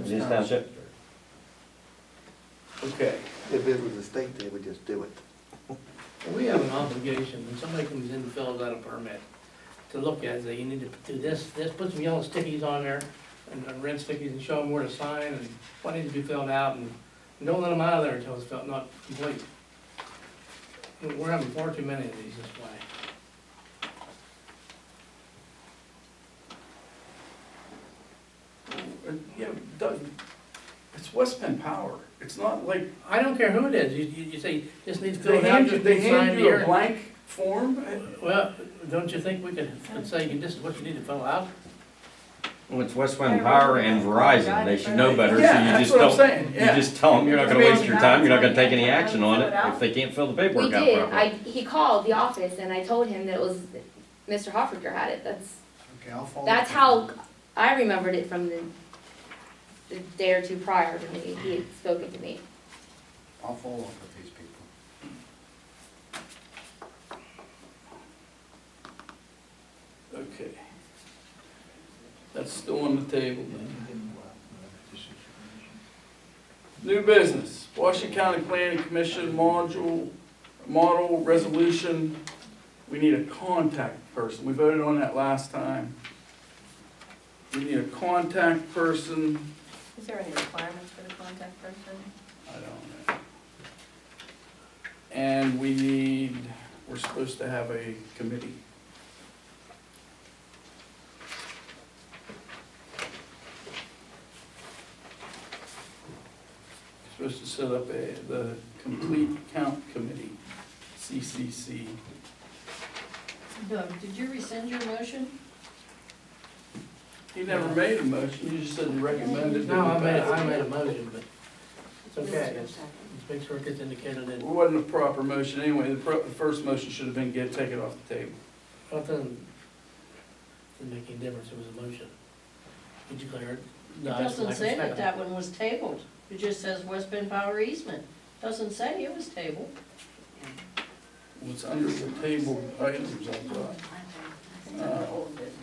His township. Okay, If it was a state, they would just do it. We have an obligation, when somebody comes in and fills out a permit, to look at it, say, you need to do this, put some yellow stickies on there, and red stickies, and show them where to sign, and what needs to be filled out, and don't let them out of there until it's filled, not complete. We're having far too many of these this way. yeah, Doug, it's West Penn Power. It's not like, I don't care who it is, you say, just needs to fill they it out, hand you, just they need hand signed you a here. blank form? Well, don't you think we could say, this is what you need to fill out? Well, it's West Wind Power and Verizon, they should know better, so Yeah, you that's just what I'm don't, saying, you yeah. just tell them you're not gonna waste your time, you're not gonna take any action on it if they can't fill the We paperwork out did, properly. he called the office and I told him that it was, Mr. Hoffaker had it, Okay, I'll follow. that's how I remembered it from the day or two prior to me, he had spoken to me. I'll follow up with these people. Okay. That's still on the table then. New business, Washington County Planning Commission model resolution. We need a contact person. We voted on that last time. We need a contact person. Is there any requirements for the contact person? I don't know. And we're supposed to have a committee. Supposed to set up the Complete Count Committee, CCC. Doug, did you rescind your motion? You never made a motion, you just said you recommended. No, I made a motion, but it's okay, just make sure it gets indicated It in, wasn't a proper motion anyway, the first motion should have been take it off the table. well, it didn't make any difference, it was a motion. You declare it. It doesn't say that that one was tabled. It just says West Bend Power easement. Doesn't say it was tabled. What's under the table items, I thought. Old business.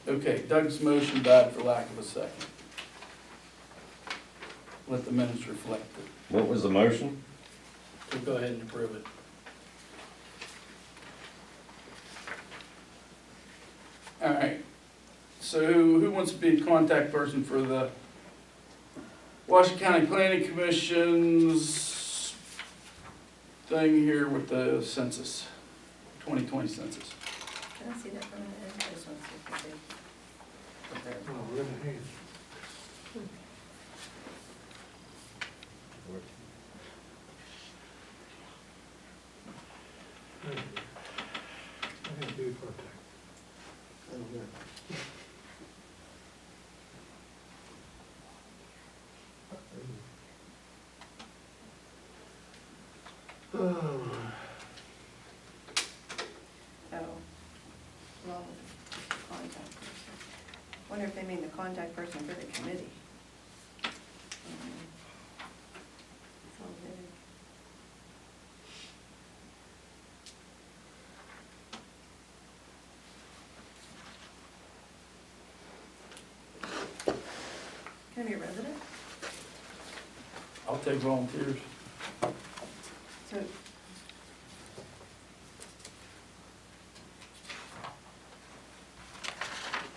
Okay, Doug's motion died for lack of a second. Let the minutes reflect it. What was the motion? So go ahead and approve it. All right, so who wants to be the contact person for the Washington County Planning Commission's thing here with the census, 2020 census? Can I see that for a minute? I just want to see if they- if they're- Oh, well, contact person. Wonder if they mean the contact person for the committee. It's all vague. Can I be a resident? I'll take volunteers. So,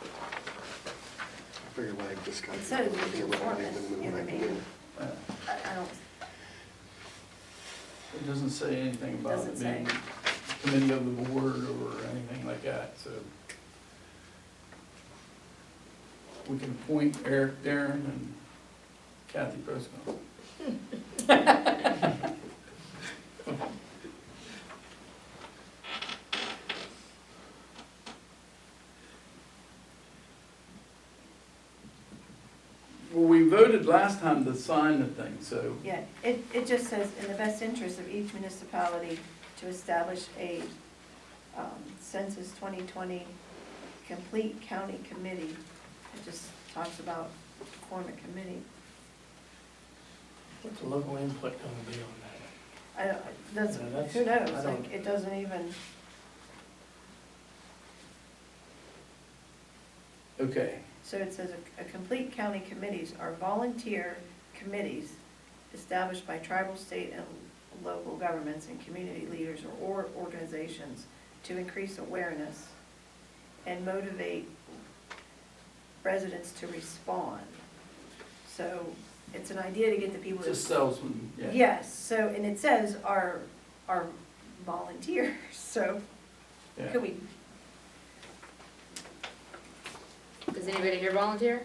I figured when I discussed. it says it's Get rid of it, informant then we in the went back meeting. Uh, I don't, It doesn't say anything about it Doesn't being say. committee of the board or anything like that, so. We can appoint Eric, Darren, and Kathy Prescott. Well, we voted last time to sign the thing, so. yeah, it just says, in the best interest of each municipality, to establish a census 2020 complete county committee. It just talks about form a committee. What's the local input gonna be on that? I don't, that's, Yeah, that's- who knows, I don't- like, it doesn't even, Okay, So it says a complete county committees are volunteer committees established by tribal, state, and local governments and community leaders or organizations to increase awareness and motivate residents to respond. So it's an idea to get the people to. just salesman, yeah. Yes, so, and it says our volunteers, so Yeah. could we, Does anybody here volunteer?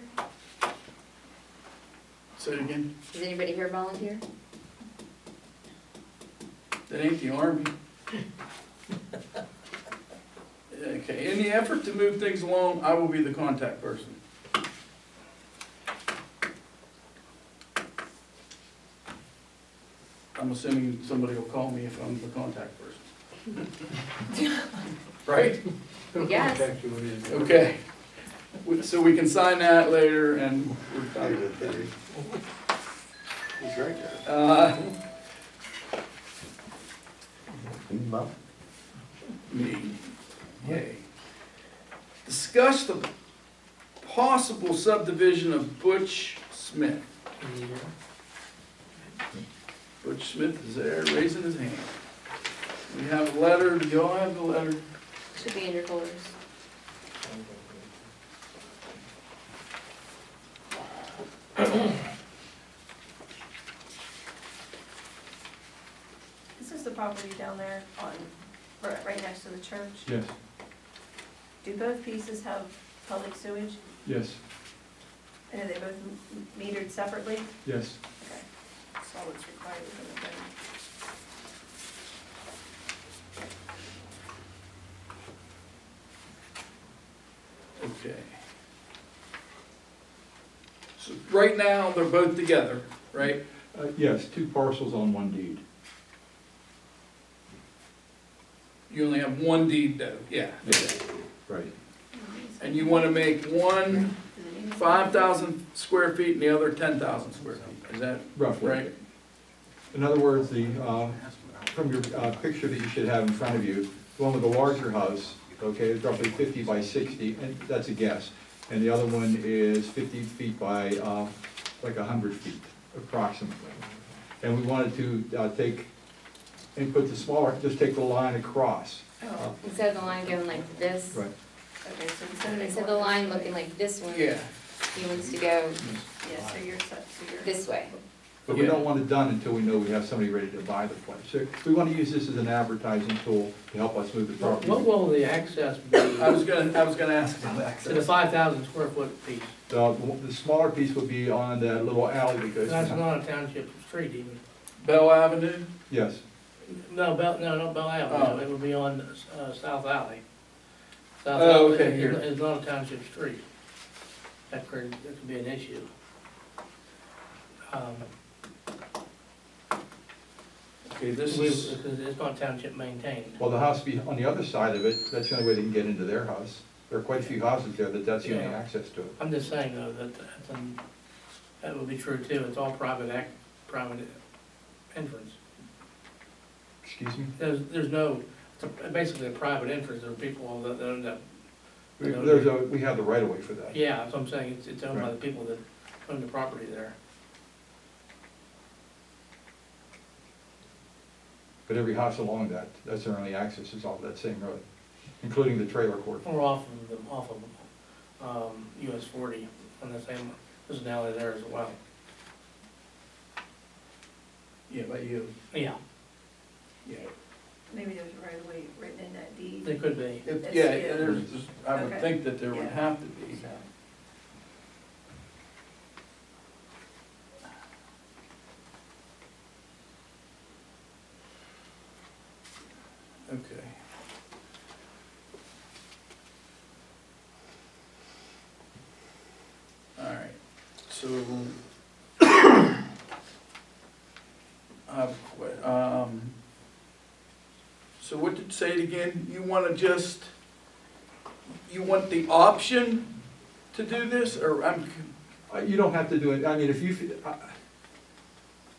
Say it again, Does anybody here volunteer? that ain't the Army. Okay, in the effort to move things along, I will be the contact person. I'm assuming somebody will call me if I'm the contact person. Right? Yes. Okay. So we can sign that later and we're done. He's right there. Me. Yay. Discuss the possible subdivision of Butch Smith. Butch Smith is there raising his hand. We have a letter, do y'all have the letter? Should be in your folders. this is the property down there on, right next to the church. Yes, Do both pieces have public sewage? yes, And are they both metered separately? yes. Okay, that's all that's required from the thing. Okay. So right now, they're both together, right? Yes, 2 parcels on 1 deed. You only have one deed though, yeah. Right. And you wanna make one 5,000 square feet and the other 10,000 square feet, is that Roughly. right? In other words, from your picture that you should have in front of you, the one with the larger house, okay, is roughly 50 by 60, and that's a guess. And the other one is 50 feet by like 100 feet approximately. And we wanted to take, and put the smaller, just take the line across. Oh, Instead of the line going like this. Right. okay, so instead Instead of the line looking like this one. Yeah. He wants to go Yeah, so you're, so you're. this way. But we don't want it done until we know we have somebody ready to buy the place. So we want to use this as an advertising tool to help us move the property. What will the access be I was gonna ask about to the access. 5,000 square foot piece? The smaller piece would be on that little alley that goes. That's not a township street even. Bell Avenue? Yes, No, not Bell Oh. Avenue, it would be on South Alley. South Oh, Alley okay, here. is not a township street. That could be an issue. Okay, this is, Because it's not township maintained. well, the house be on the other side of it, that's the only way they can get into their house. There are quite a few houses there that's the only Yeah. access to it. I'm just saying though, that would be true too, it's all private entrance. Excuse me? There's no, it's basically a private entrance, there are people that end up, We have the right of way for that. yeah, that's what I'm saying, it's owned by Right. the people that own the property there. But every house along that's their only access is off that same road, including the trailer court. Or off of US 40, on the same, there's an alley there as well. yeah, by you. Yeah, Yeah. Maybe there's a right of way written in that deed. they could be. Yeah, I would Okay. think that there would Yeah. have to be. So, Okay. All right, so. So what did, say it again, you wanna just, you want the option to do this, or You don't have to do it, I mean, if you,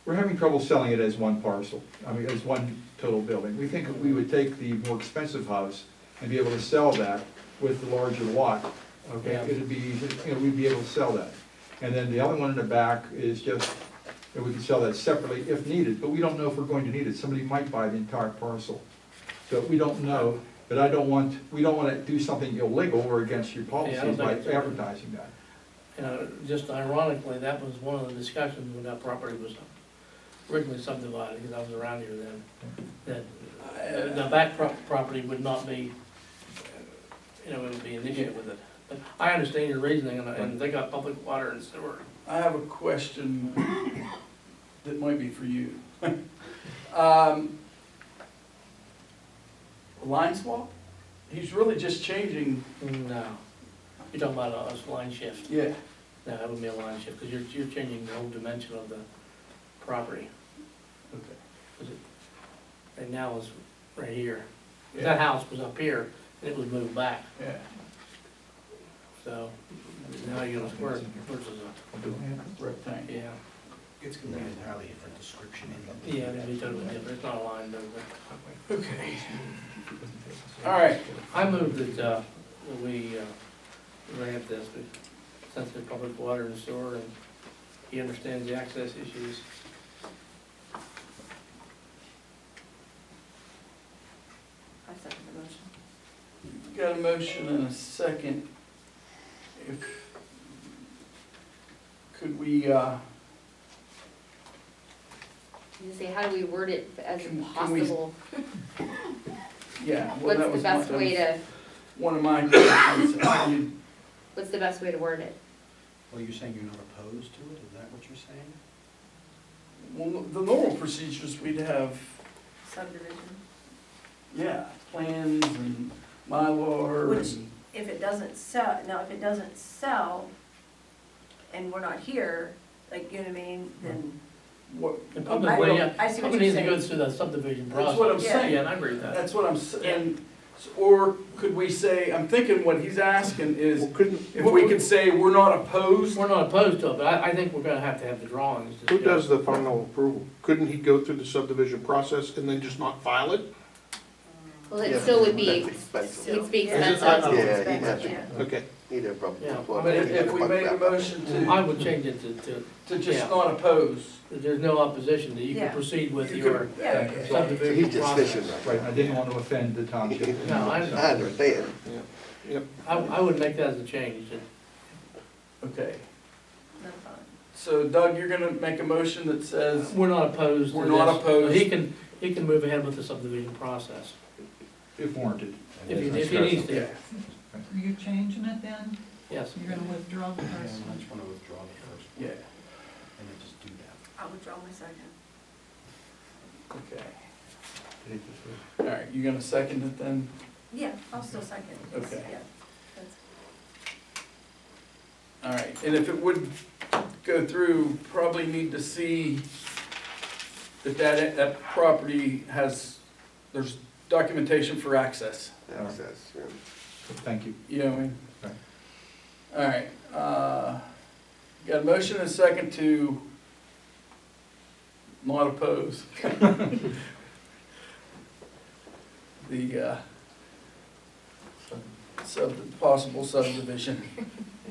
we're having trouble selling it as one parcel, I mean, as one total building. We think we would take the more expensive house and be able to sell that with the larger lot okay? Yeah. It'd be, you know, we'd be able to sell that. And then the other one in the back is just, that we can sell that separately if needed, but we don't know if we're going to need it. Somebody might buy the entire parcel. So we don't know, but we don't wanna do something illegal or against your Yeah, I don't policies think by it's- advertising that. You know, just ironically, that was one of the discussions when that property was originally subdivided, because I was around here then, that the back property would not be, you know, it would be an issue with it. But I understand your reasoning, and they got public water and sewer. I have a question that might be for you. Line swap? He's really just changing, No, you're talking about a line shift. yeah, No, that wouldn't be a line shift, because you're changing the whole dimension of the property. okay. Right now it's right here. That house was up here, and it was moved back, Yeah. so now you're gonna square it versus a, Rectangle. yeah. It's gonna be an entirely different description. Yeah, it'd be totally different, it's not a line, but, Okay. All right. I move that we grant this, since there's public water and sewer, and he understands the access issues. I second the motion. Got a motion and a second. Could we, You say, how do we word it as Can we- possible? yeah. well, What's that the was best way to, one of my questions. what's the best way to word it? Well, you're saying you're not opposed to it, is that what you're saying? Well, the normal procedures, we'd have, Subdivision. yeah, plans and Mylar Which, and, if it doesn't sell, now, if it doesn't sell, and we're not here, like, you know what I mean, then, what, The I- public way, yeah, I see what public you're needs to go saying. through the subdivision process. That's what I'm Yeah. saying. Yeah, and I agree with that. That's what I'm saying. Or could we say, I'm thinking what he's asking is, if we could say we're not opposed, We're not opposed to it, but I think we're gonna have to have the drawings. to Who show- does the final approval? Couldn't he go through the subdivision process and then just not file it? Well, it Yeah, still would be, that's expensive. it'd be Yeah. expensive. Yeah, he'd have to, Yeah. Okay. he'd have probably. Yeah, well, but he'd if we have made a back. motion I to, would change it to just yeah. not oppose. that there's no opposition, that you can Yeah. proceed with You your could- Yeah. So subdivision he's just process. fishing Right, I didn't want to offend the township. No, I I understand. I would make that as a change, that Okay, no, fine. so Doug, you're gonna make a motion that says, we're not opposed to We're this. not opposed. He can move ahead with the subdivision process, If warranted. if he needs to, yeah, Are you changing it then? yes. You're gonna withdraw the Yeah, first I one? just wanna withdraw the first yeah, one and then just do that. I'll withdraw my second. okay. All right, you gonna second it then? Yeah, I'll still second. Okay. Yeah, that's- All right, and if it would go through, probably need to see that property has, there's documentation for access, Access, yeah. Thank you. you know what I mean? Right. All right, got a motion and a second to not oppose. The, possible subdivision.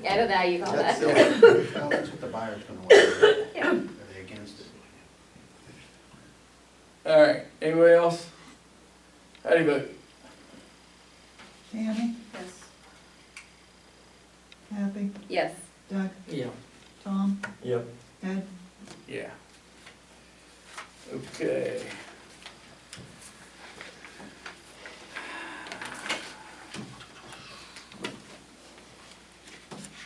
I don't know how you call That's, that. well, that's what the buyer's gonna want. Yeah. Are they against it? All right, anybody else? How do you vote? Tammy, Yes. Kathy, Yes. Doug, Yeah. Tom, Yep. Ed? Yeah. Okay.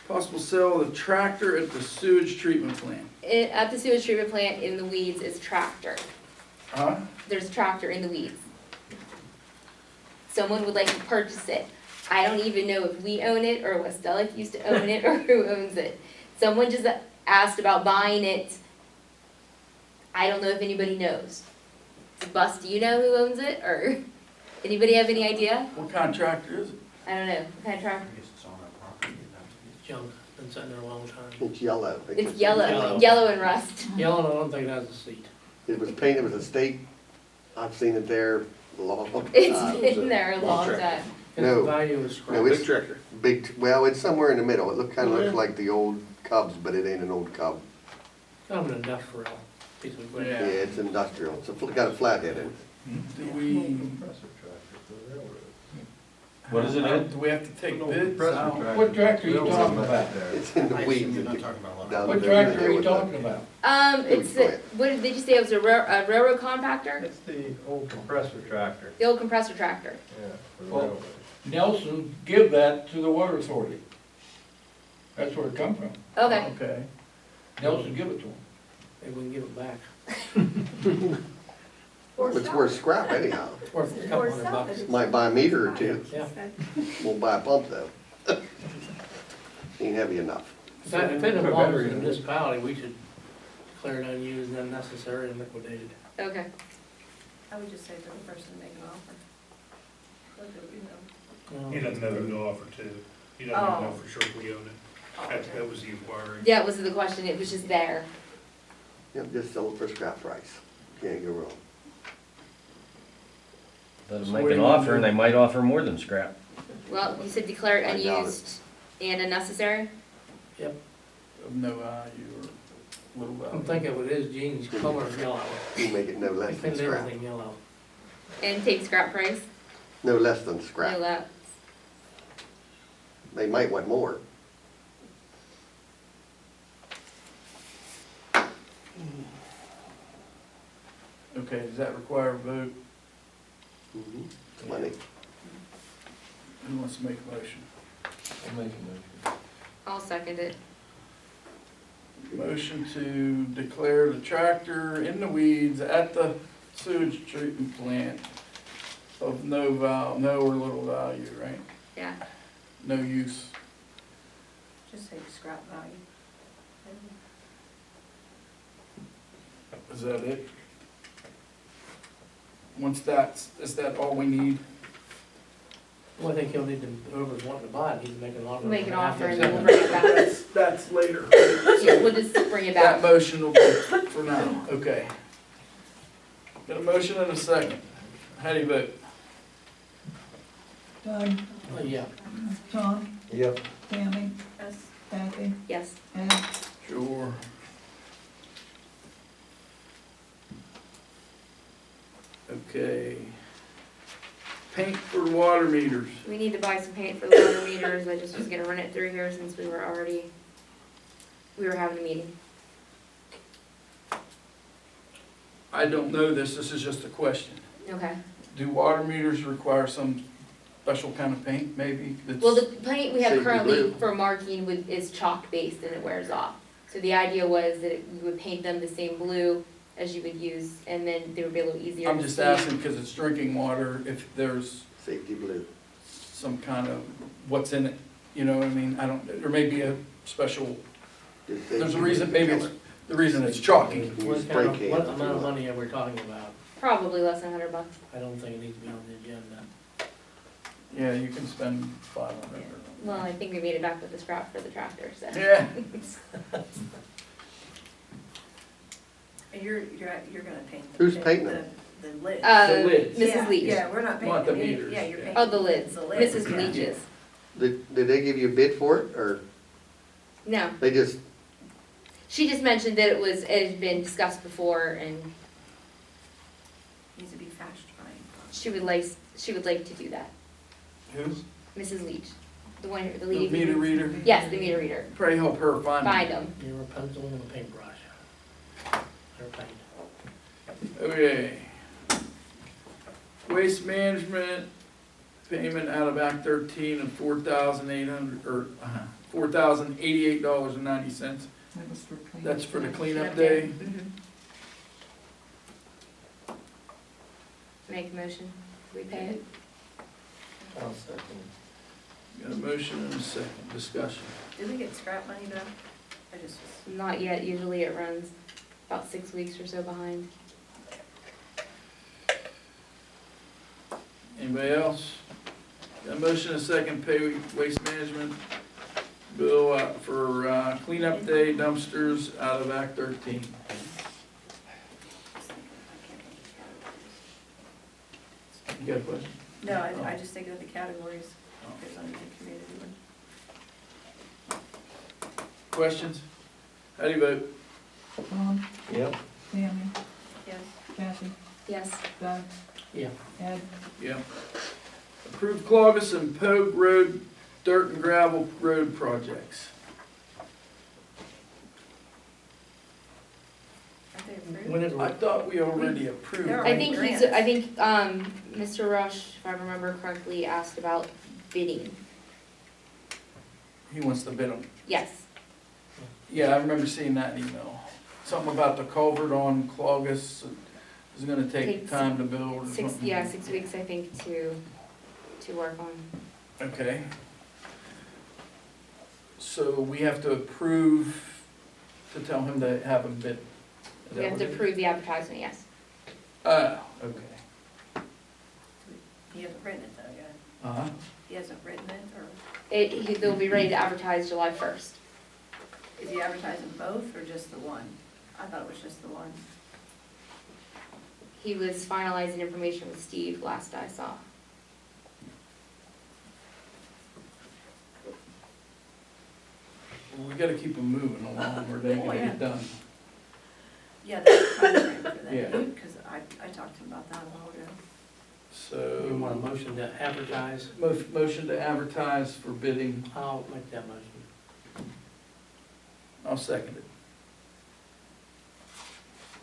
Possible sale of the tractor at the sewage treatment plant. At the sewage treatment plant, in the weeds is tractor. Huh? There's a tractor in the weeds. Someone would like to purchase it. I don't even know if we own it, or Westelic used to own it, or who owns it. Someone just asked about buying it. I don't know if anybody knows. Bus, do you know who owns it, or anybody have any idea? What kind of tractor is it? I don't know, what kind of I tractor? guess it's on our property. Junk, been sitting there a long time. It's yellow. It's yellow, Yellow. yellow and rust. Yellow, I don't think it has a seat. It was painted with a state, I've seen it there a long time. It's been there a long time. It's No. the value of scrap. Big tractor. Well, it's somewhere in the middle. It kinda Oh, yeah. looks like the old Cubs, but it ain't an old Cub. Kind of an industrial piece of equipment. Yeah, Yeah. it's industrial. Got a flathead in it. Do we, What is it in? do we have to take bids? I don't- What tractor are you talking about? It's in the I weeds. assume you're not talking about down one. the What road tractor there are you with the- talking about? It's, what did you say, it was a railroad compactor? It's the old compressor tractor, The old compressor tractor. yeah. for the Well- railroad. Nelson, give that to the water authority. That's where it come from. Okay, Okay. Nelson, give it to them. Maybe we can give it back. It's worth scrap anyhow. It's worth a couple hundred bucks. Might buy a meter or two. Yeah. Won't buy a pump though. Ain't heavy enough. If it belongs to the municipality, we should declare it unused and unnecessary and liquidated. okay. I would just say to the person making an offer. Let them, Um, He doesn't know who to offer to. He doesn't even know for sure if we own it. That was the inquiry. Yeah, it wasn't the question, it was just there. Yep, just sell it for scrap price. Can't go wrong. Let them So make what an do you offer do? and they might offer more than scrap. Well, you said declare it I doubt it. unused and unnecessary? Of no value or little value. I'm thinking what it is, Gene's color is yellow. You make it no I less than painted scrap. everything yellow. And take scrap price? No less than No scrap. less. They might want more. Okay, does that require a vote? It's money. Who wants to make a motion? I'll make a motion. I'll second it. Motion to declare the tractor in the weeds at the sewage treatment plant of no or little value, right? Yeah. No use. just say scrap value. Is that it? Is that all we need? Well, I think he'll need to, whoever's wanting to buy it, needs to make an offer. Make an offer and After then we'll bring it back. That's later. Yeah, we'll just bring it That back. motion will be for now, okay. Got a motion and a second. How do you vote? Doug, Oh, yeah. Tom, Yep. Tammy, Yes, Kathy, Yes. Ed. Sure. Okay. Paint for water meters. We need to buy some paint for the water meters. I just was gonna run it through here since we were having a meeting. I don't know this is just a question. Okay. Do water meters require some special kind of paint, maybe? that's- Well, the paint we have Safety currently blue. for marking is chalk based and it wears off. So the idea was that you would paint them the same blue as you would use, and then they would be a little easier to I'm just see. asking because it's drinking water, if there's Safety blue. some kind of, what's in it, you know what I mean? I don't, there may be a special, Just there's a safety reason, blue maybe it's, color. the reason it's chalky. Use What spray kind of, cans what if you amount of want. money are we talking about? Probably less than $100. I don't think it needs to be on the agenda. Yeah, you can spend 500 or. Well, I think we made it back with the scrap for the tractor, so. Yeah, and you're gonna paint. Who's painting them? The lids. The lids. Mrs. Yeah, Leach. Yeah, we're not Want the painting, meters, yeah, you're yeah. painting. Oh, the lids. The lids, Mrs. yeah. Leach's. Did they give you a bid for it, or No, they just, she just mentioned that it had been discussed before and Needs to be fast drying. she would like to do that. who? Mrs. Leach, the one, the The lady. who- meter reader? Yes, the meter reader. Pray help her find Find it. them. You're a pencil and a paintbrush. Or paint. Okay. Waste management, payment out of Act 13 of $4,800, or $4,088.90. That was for cleaning. That's for the cleanup Cleanup day. Mhm. Make a motion, we pay it? I'll second. Got a motion and a second, discussion. Did we get scrap money back? I just was. Not yet, usually it runs about 6 weeks or so behind. Anybody else? Got a motion and a second, pay waste management bill for cleanup day dumpsters out of Act 13. You got a question? No, I just think of the categories, goes under the community one. Questions? How do you vote? Tom, Yep. Tammy, Yes. Kathy, Yes. Doug, Yeah. Ed, Yeah. Approve Clovis and Pogue Road dirt and gravel road projects. Are they approved? Whenever, I thought we already approved. They're I think grants. Mr. Rush, if I remember correctly, asked about bidding. He wants to bid them. Yes, Yeah, I remember seeing that email. Something about the culvert on Clovis is gonna take Takes time to build or 6 something. weeks, I think, to work on. Okay. So we have to approve to tell him to have him bid. Is We that have what to it is? approve the advertisement, yes. Okay. He hasn't written it though yet. Uh-huh. He hasn't written it, or They'll be ready to advertise July 1st. is he advertising both or just the one? I thought it was just the one. He was finalizing information with Steve last I saw. Well, we gotta keep them moving along or they ain't gonna get done. Yeah, that's the timeframe for Yeah. that, because I talked to him about that a while ago. So. you want a motion to advertise? Motion to advertise for bidding. I'll make that motion. I'll second it.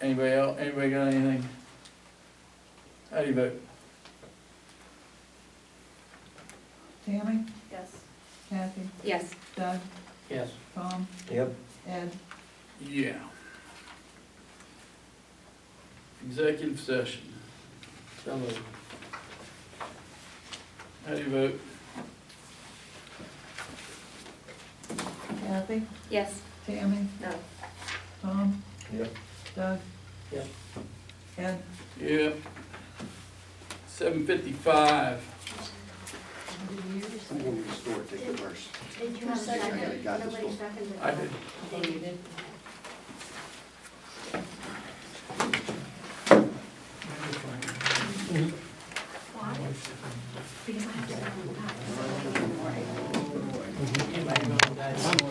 Anybody else, anybody got anything? How do you vote? Tammy, Yes. Kathy, Yes, Doug, Yes. Tom, Yep. Ed, Yeah. Executive session. So moved. How do you vote? Kathy, yes. Tammy, No. Tom, Yep. Doug. Yep. Ed, Yeah. 7:55. I'm going to the store, take the purse. Did you have a I gotta second? go to the Nobody store. seconded. I did. Oh, you did?